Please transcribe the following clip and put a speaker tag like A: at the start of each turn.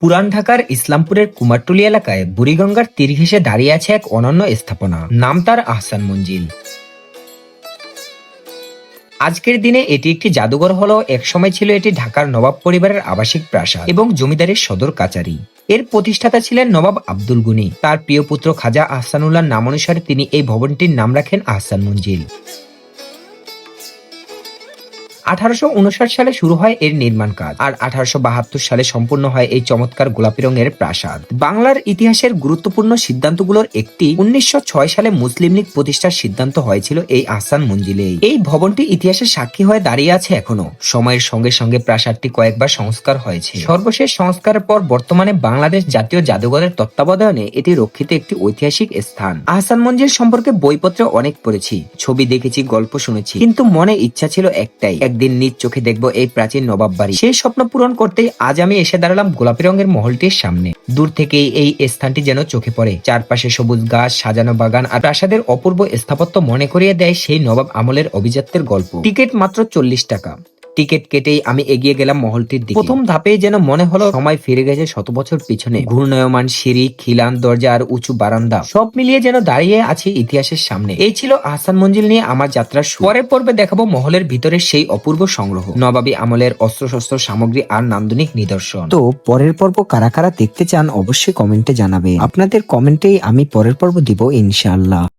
A: পুরান ঢাকার ইসলামপুরের কুমারটুলি এলাকায় বুড়িগঙ্গার তীর ঘেঁষে দাঁড়িয়ে আছে এক অনন্য স্থাপনা, নাম তার আহসান মঞ্জিল। আজকের দিনে এটি একটি জাদুঘর হলেও একসময় ছিল এটি ঢাকার নবাব পরিবারের আবাসিক প্রাসাদ এবং জমিদারের সদর কাচারি। এর প্রতিষ্ঠাতা ছিলেন নবাব আব্দুল গনি। তার প্রিয় পুত্র খাজা আহসানুল্লাহর নামানুসারে তিনি এই ভবনটির নাম রাখেন আহসান মঞ্জিল। 1859 সালে শুরু হয় এর নির্মাণ কাজ, আর 1872 সালে সম্পূর্ণ হয় এই চমৎকার গোলাপি রঙের প্রাসাদ। বাংলার ইতিহাসের গুরুত্বপূর্ণ সিদ্ধান্তগুলোর একটি 1906 সালে মুসলিম লীগ প্রতিষ্ঠার সিদ্ধান্ত হয়েছিল এই আহসান মঞ্জিলে। এই ভবনটি ইতিহাসের সাক্ষী হয়ে দাঁড়িয়ে আছে এখনো। সময়ের সঙ্গে সঙ্গে প্রাসাদটি কয়েকবার সংস্কার হয়েছে। সর্বশেষ সংস্কারের পর বর্তমানে বাংলাদেশ জাতীয় জাদুঘরের তত্ত্বাবধানে এটি রক্ষিত একটি ঐতিহাসিক স্থান। আহসান মঞ্জিল সম্পর্কে বইপত্রে অনেক পড়েছি, ছবি দেখেছি, গল্প শুনেছি, কিন্তু মনে ইচ্ছা ছিল একটাই, একদিন নিজ চোখে দেখবো এই প্রাচীন নবাব বাড়ি। সেই স্বপ্ন পূরণ করতেই আজ আমি এসে দাঁড়ালাম গোলাপি রঙের মহলটির সামনে। দূর থেকেই এই স্থানটি যেন চোখে পড়ে। চারপাশে সবুজ গাছ, সাজানো বাগান আর প্রাসাদের অপূর্ব স্থাপত্য মনে করিয়ে দেয় সেই নবাব আমলের অভিজাত্যের গল্প। টিকিট মাত্র 40 টাকা। টিকিট কেটেই আমি এগিয়ে গেলাম মহলটির দিকে। প্রথম ধাপেই যেন মনে হলো সময় ফিরে গেছে শত বছর পিছনে। ঘূর্ণায়মান সিঁড়ি, খিলান দরজা আর উঁচু বারান্দা, সব মিলিয়ে যেন দাঁড়িয়ে আছি ইতিহাসের সামনে। এই ছিল আহসান মঞ্জিল নিয়ে আমার যাত্রার শুরু। পরের পর্বে দেখাবো মহলের ভিতরের সেই অপূর্ব সংগ্রহ, নবাবী আমলের অস্ত্রশস্ত্র সামগ্রী আর নান্দনিক নিদর্শন।
B: তো পরের পর্ব কারা কারা দেখতে চান অবশ্যই কমেন্টে জানাবে। আপনাদের কমেন্টেই আমি পরের পর্ব দিব ইনশাআল্লাহ।